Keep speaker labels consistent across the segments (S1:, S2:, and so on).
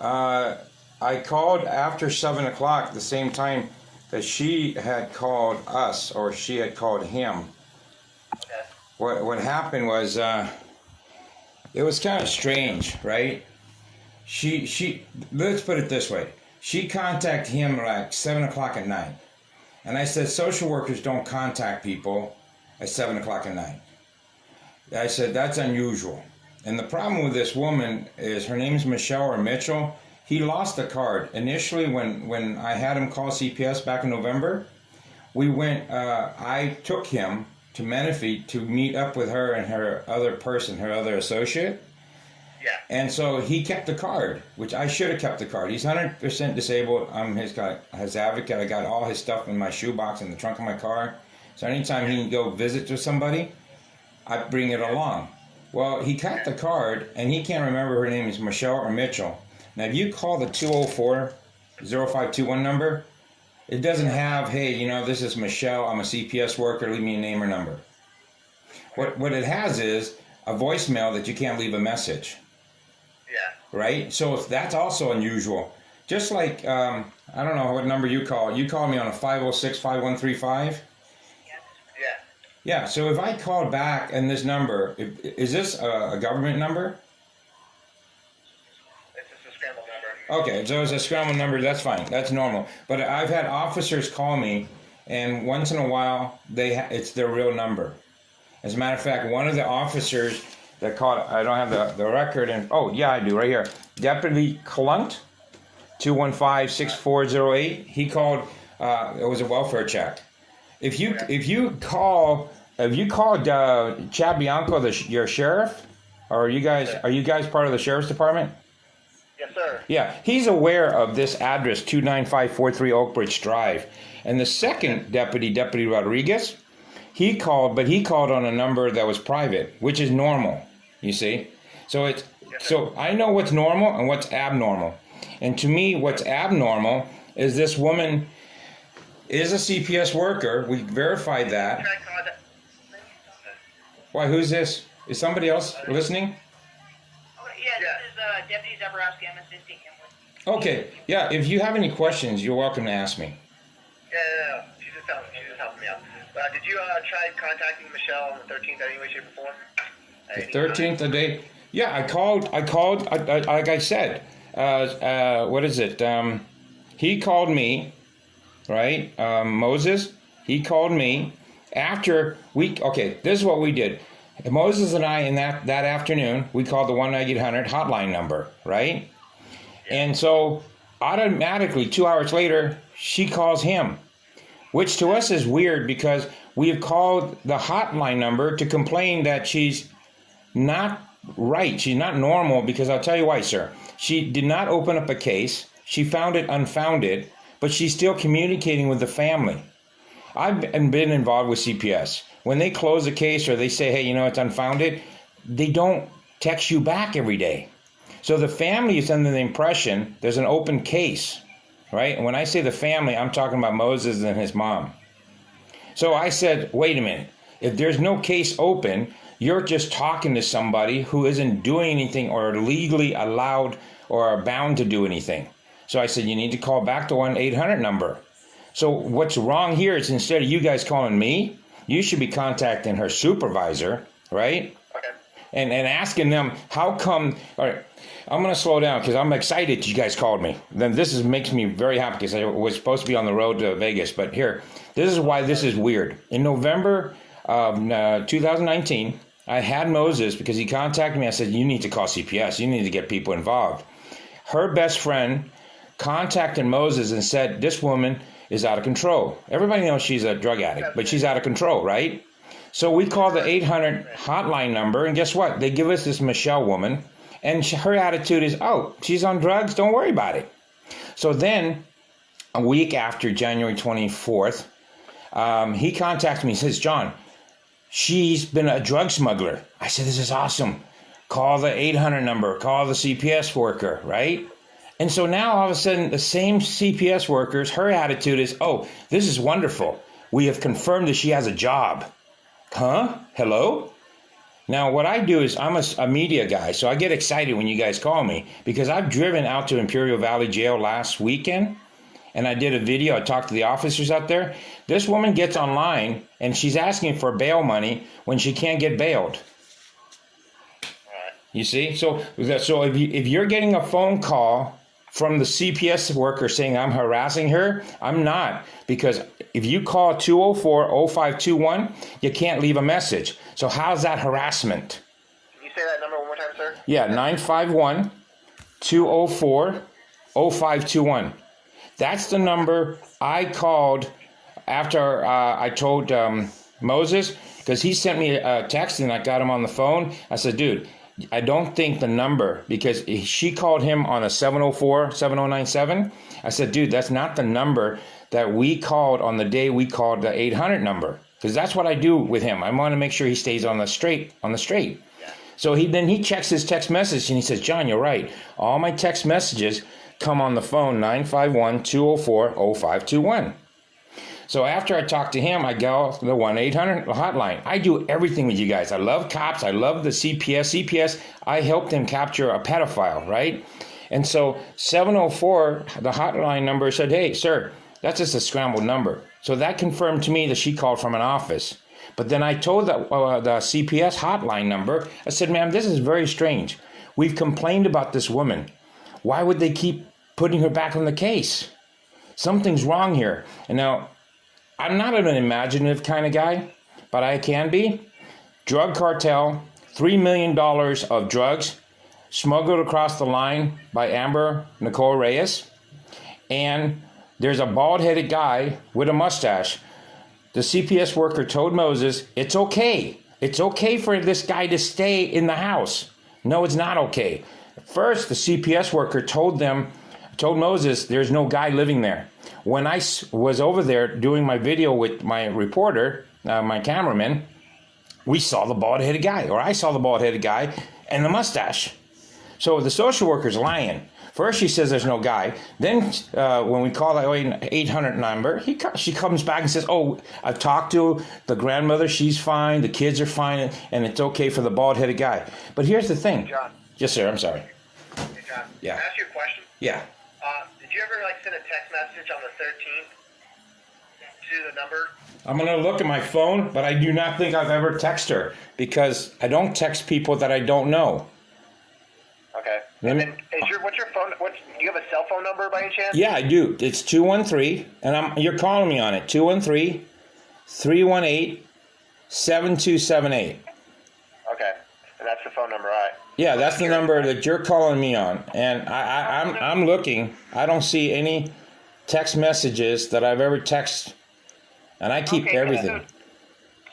S1: I called after 7 o'clock, the same time that she had called us, or she had called him.
S2: Okay.
S1: What happened was, it was kind of strange, right? She let's put it this way. She contacted him like 7 o'clock at night. And I said, social workers don't contact people at 7 o'clock at night. I said, that's unusual. And the problem with this woman is her name's Michelle or Mitchell. He lost the card. Initially, when I had him call CPS back in November, we went, I took him to Menifee to meet up with her and her other person, her other associate.
S2: Yeah.
S1: And so he kept the card, which I should have kept the card. He's 100% disabled. I'm his advocate. I got all his stuff in my shoebox in the trunk of my car. So anytime he can go visit with somebody, I bring it along. Well, he kept the card, and he can't remember her name is Michelle or Mitchell. Now, if you call the 204-0521 number, it doesn't have, hey, you know, this is Michelle, I'm a CPS worker, leave me a name or number. What it has is a voicemail that you can't leave a message.
S2: Yeah.
S1: Right? So that's also unusual. Just like, I don't know what number you call. You called me on a 506-5135? Yeah, so if I call back and this number, is this a government number?
S2: It's just a scrambled number.
S1: Okay, so it's a scrambled number, that's fine, that's normal. But I've had officers call me, and once in a while, it's their real number. As a matter of fact, one of the officers that called, I don't have the record, and oh, yeah, I do, right here. Deputy Klunt, 215-6408, he called, it was a welfare check. If you called Chad Bianco, your sheriff, or are you guys part of the sheriff's department?
S2: Yes, sir.
S1: Yeah, he's aware of this address, 29543 Oak Ridge Drive. And the second Deputy Rodriguez, he called on a number that was private, which is normal. You see, so I know what's normal and what's abnormal. And to me, what's abnormal is this woman is a CPS worker. We verified that. Why, who's this? Is somebody else listening?
S3: Oh, yeah, this is Deputy Zaborowski. I'm assisting him with.
S1: Okay, yeah, if you have any questions, you're welcome to ask me.
S2: Yeah. She's just helping me out. Did you try contacting Michelle on the 13th any way, shape, or form?
S1: The 13th of day? Yeah, I called, like I said, what is it? He called me, right? Moses, he called me after okay, this is what we did. Moses and I, in that afternoon, we called the 1-800 hotline number, right? And so automatically 2 hours later, she calls him, which to us is weird because we have called the hotline number to complain that she's not right. She's not normal, because I'll tell you why, sir. She did not open up a case. She found it unfounded, but she's still communicating with the family. I've been involved with CPS. When they close a case or they say, hey, you know, it's unfounded, they don't text you back every day. So the family is under the impression there's an open case, right? And when I say the family, I'm talking about Moses and his mom. So I said, wait a minute. If there's no case open, you're just talking to somebody who isn't doing anything or legally allowed or are bound to do anything. So I said, you need to call back the 1-800 number. So what's wrong here is, instead of you guys calling me, you should be contacting her supervisor, right?
S2: Okay.
S1: And asking them, how come, all right, I'm going to slow down because I'm excited you guys called me. Then this makes me very happy because I was supposed to be on the road to Vegas. But here, this is why this is weird. In November of 2019, I had Moses, because he contacted me. I said, you need to call CPS. You need to get people involved. Her best friend contacted Moses and said, this woman is out of control. Everybody knows she's a drug addict, but she's out of control, right? So we call the 800 hotline number, and guess what? They give us this Michelle woman, and her attitude is, oh, she's on drugs, don't worry about it. So then, a week after January 24th, he contacts me and says, John, she's been a drug smuggler. I said, this is awesome. Call the 800 number, call the CPS worker, right? And so now all of a sudden, the same CPS workers, her attitude is, oh, this is wonderful. We have confirmed that she has a job. Huh? Hello? Now, what I do is I'm a media guy, so I get excited when you guys call me because I've driven out to Imperial Valley Jail last weekend, and I did a video. I talked to the officers out there. This woman gets online, and she's asking for bail money when she can't get bailed. You see? So if you're getting a phone call from the CPS worker saying I'm harassing her, I'm not. Because if you call 204-0521, you can't leave a message. So how's that harassment?
S2: Can you say that number one more time, sir?
S1: Yeah, 951-204-0521. That's the number I called after I told Moses, because he sent me a text and I got him on the phone. I said, dude, I don't think the number, because she called him on a 704-7097. I said, dude, that's not the number that we called on the day we called the 800 number, because that's what I do with him. I want to make sure he stays on the straight. Yeah. So he checks his text message and he says, John, you're right. All my text messages come on the phone 951-204-0521. So after I talk to him, I go to the 1-800 hotline. I do everything with you guys. I love cops. I love the CPS. CPS, I helped them capture a pedophile, right? And so 704, the hotline number, said, hey, sir, that's just a scrambled number. So that confirmed to me that she called from an office. But then I told the CPS hotline number, I said, ma'am, this is very strange. We've complained about this woman. Why would they keep putting her back on the case? Something's wrong here. And now, I'm not an imaginative kind of guy, but I can be. Drug cartel, $3 million of drugs smuggled across the line by Amber Nicole Reyes. And there's a bald-headed guy with a mustache. The CPS worker told Moses, it's okay. It's okay for this guy to stay in the house. No, it's not okay. First, the CPS worker told Moses there's no guy living there. When I was over there doing my video with my reporter, my cameraman, we saw the bald-headed guy, or I saw the bald-headed guy and the mustache. So the social worker's lying. First she says there's no guy. Then when we call that 800 number, she comes back and says, oh, I've talked to the grandmother. She's fine. The kids are fine. And it's okay for the bald-headed guy. But here's the thing.
S2: John.
S1: Yes, sir. I'm sorry.
S2: Hey, John.
S1: Yeah.
S2: Can I ask you a question?
S1: Yeah.
S2: Did you ever send a text message on the 13th to the number?
S1: I'm going to look at my phone, but I do not think I've ever texted her because I don't text people that I don't know.
S2: Okay. And then what's your phone? Do you have a cell phone number by any chance?
S1: Yeah, I do. It's 213, and you're calling me on it. 213-318-7278.
S2: Okay. And that's the phone number, all right.
S1: Yeah, that's the number that you're calling me on. And I'm looking. I don't see any text messages that I've ever texted. And I keep everything.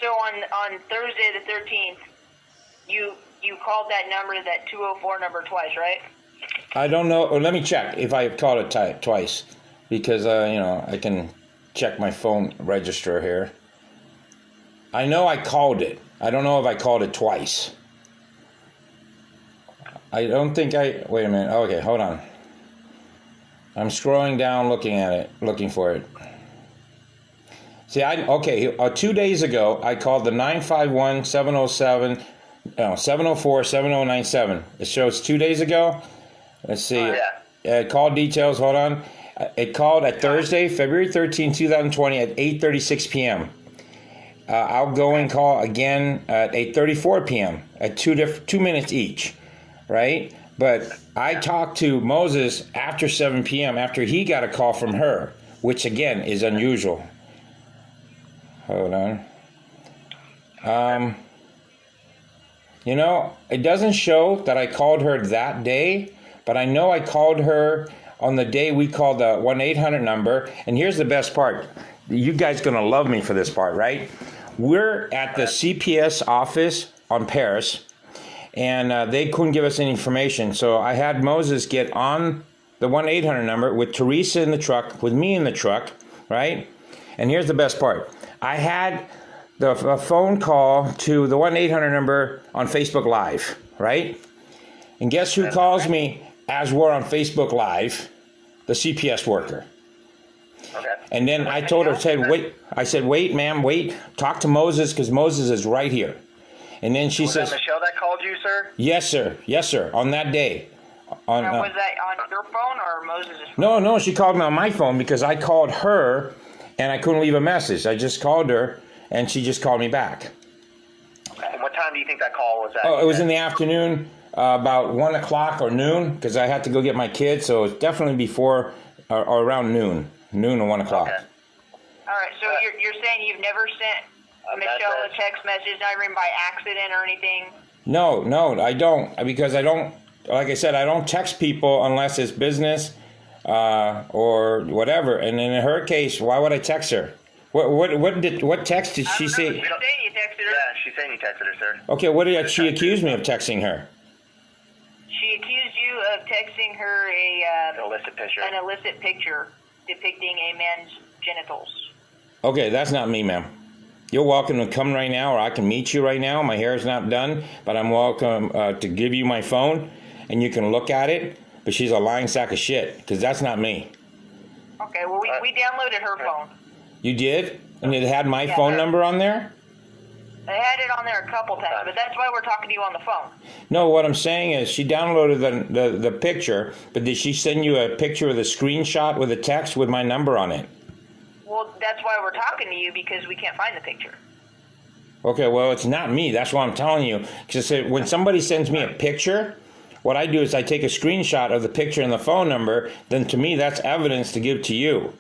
S3: So on Thursday the 13th, you called that number, that 204 number, twice, right?
S1: I don't know. Or let me check if I called it twice. Because, I can check my phone register here. I know I called it. I don't know if I called it twice. I don't think wait a minute. Okay, hold on. I'm scrolling down looking for it. See, 2 days ago, I called the 704-7097. It shows 2 days ago. Let's see.
S2: Oh, yeah.
S1: Call details, hold on. It called at Thursday, February 13, 2020 at 8:36 p.m. Outgoing call again at 8:34 p.m. at 2 minutes each. Right? But I talked to Moses after 7 p.m. after he got a call from her, which again is unusual. Hold on. It doesn't show that I called her that day, but I know I called her on the day we called the 1-800 number. And here's the best part. You guys going to love me for this part, right? We're at the CPS office on Paris. And they couldn't give us any information. So I had Moses get on the 1-800 number with Teresa in the truck, with me in the truck, right? And here's the best part. I had the phone call to the 1-800 number on Facebook Live, right? And guess who calls me as we're on Facebook Live? The CPS worker.
S2: Okay.
S1: And then I told her, wait, ma'am, wait, talk to Moses because Moses is right here. And then she
S2: Was
S1: says,
S2: that Michelle that called you, sir?
S1: yes, sir, on that day. On,
S3: Now, was that on your phone or Moses' phone?
S1: no, she called me on my phone because I called her and I couldn't leave a message. I just called her and she just called me back.
S2: And what time do you think that call was at?
S1: Oh, it was in the afternoon, about 1 o'clock or noon, because I had to go get my kids, so it's definitely before or around noon or 1 o'clock.
S2: Okay.
S3: All right, so you're saying you've never sent Michelle a text message, not even by accident or anything?
S1: No, I don't, because I don't, like I said, I don't text people unless it's business or whatever. And in her case, why would I text her? What text did she say?
S3: You're saying you texted her?
S2: Yeah, she's saying you texted her, sir.
S1: Okay, what did she accuse me of texting her?
S3: She accused you of texting her
S2: An illicit picture.
S3: an illicit picture depicting a man's genitals.
S1: Okay, that's not me, ma'am. You're welcome to come right now, or I can meet you right now. My hair is not done, but I'm welcome to give you my phone, and you can look at it. But she's a lying sack of shit, because that's not me.
S3: Okay, well, we downloaded her phone.
S1: You did? And it had my
S3: Yeah,
S1: phone
S3: sir.
S1: number on there?
S3: I had it on there a couple times, but that's why we're talking to you on the phone.
S1: No, what I'm saying is she downloaded the picture, but did she send you a picture with a screenshot with a text with my number on it?
S3: Well, that's why we're talking to you, because we can't find the picture.
S1: Okay, well, it's not me. That's what I'm telling you. Because when somebody sends me a picture, what I do is I take a screenshot of the picture and the phone number. Then to me, that's evidence to give to you.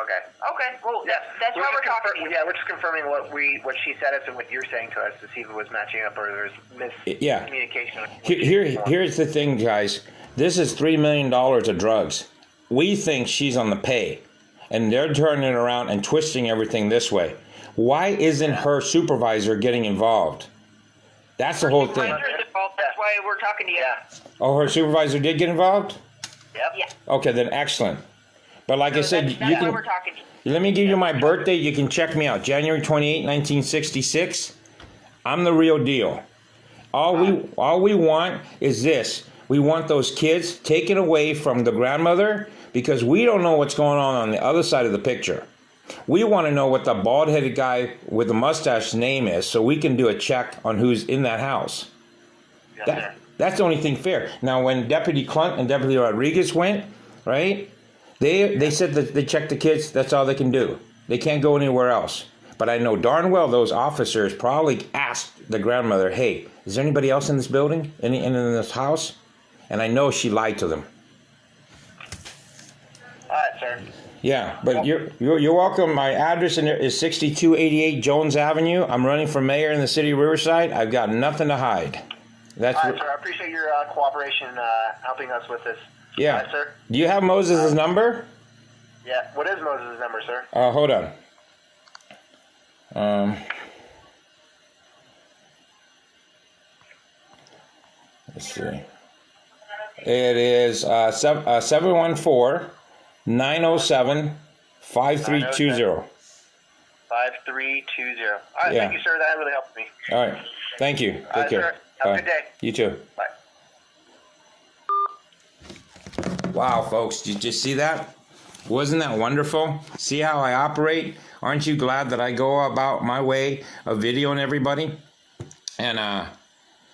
S2: Okay.
S3: Okay, well,
S2: Yeah,
S3: that's why we're talking to you.
S2: Yeah, we're just confirming what she said us and what you're saying to us to see if it was matching up or there's
S1: Yeah.
S2: miscommunication.
S1: Here's the thing, guys. This is $3 million of drugs. We think she's on the pay, and they're turning it around and twisting everything this way. Why isn't her supervisor getting involved? That's the whole thing.
S3: That's why we're talking to you.
S2: Yeah.
S1: Oh, her supervisor did get involved?
S2: Yep.
S3: Yeah.
S1: Okay, then excellent. But like I said,
S3: That's
S1: you
S3: why
S1: can.
S3: we're talking to you.
S1: Let me give you my birthday. You can check me out. January 28, 1966. I'm the real deal. All we want is this. We want those kids taken away from the grandmother because we don't know what's going on the other side of the picture. We want to know what the bald-headed guy with the mustache name is so we can do a check on who's in that house.
S2: Yes, sir.
S1: That's the only thing fair. Now, when Deputy Clunt and Deputy Rodriguez went, right, they said that they checked the kids. That's all they can do. They can't go anywhere else. But I know darn well those officers probably asked the grandmother, hey, is there anybody else in this building, in this house? And I know she lied to them.
S2: All right, sir.
S1: Yeah, but you're welcome. My address is 6288 Jones Avenue. I'm running for mayor in the city of Riverside. I've got nothing to hide. That's
S2: All right, sir. I appreciate your cooperation helping us with this.
S1: yeah.
S2: All right, sir.
S1: Do you have Moses' number?
S2: Yeah. What is Moses' number, sir?
S1: Hold on. Let's see. It is 714-907-5320.
S2: 5320. All right.
S1: Yeah.
S2: Thank you, sir. That really helped me.
S1: All right. Thank you. Take
S2: All right,
S1: care.
S2: sir. Have a
S1: Bye.
S2: good day.
S1: You too.
S2: Bye.
S1: Wow, folks, did you see that? Wasn't that wonderful? See how I operate? Aren't you glad that I go about my way of videoing everybody? And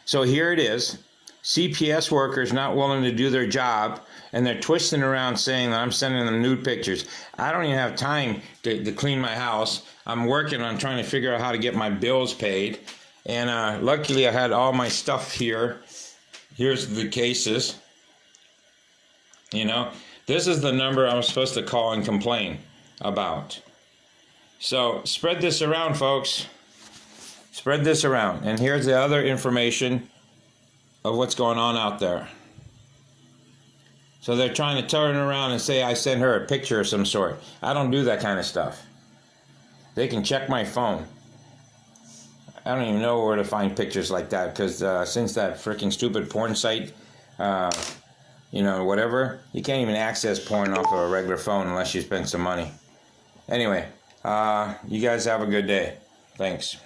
S1: so here it is. CPS workers not willing to do their job, and they're twisting around saying that I'm sending them nude pictures. I don't even have time to clean my house. I'm working on trying to figure out how to get my bills paid. And luckily I had all my stuff here. Here's the cases. You know, this is the number I'm supposed to call and complain about. So spread this around, folks. Spread this around. And here's the other information of what's going on out there. So they're trying to turn around and say I sent her a picture of some sort. I don't do that kind of stuff. They can check my phone. I don't even know where to find pictures like that because since that freaking stupid porn site, you know, whatever, you can't even access porn off of a regular phone unless you spend some money. Anyway, you guys have a good day. Thanks.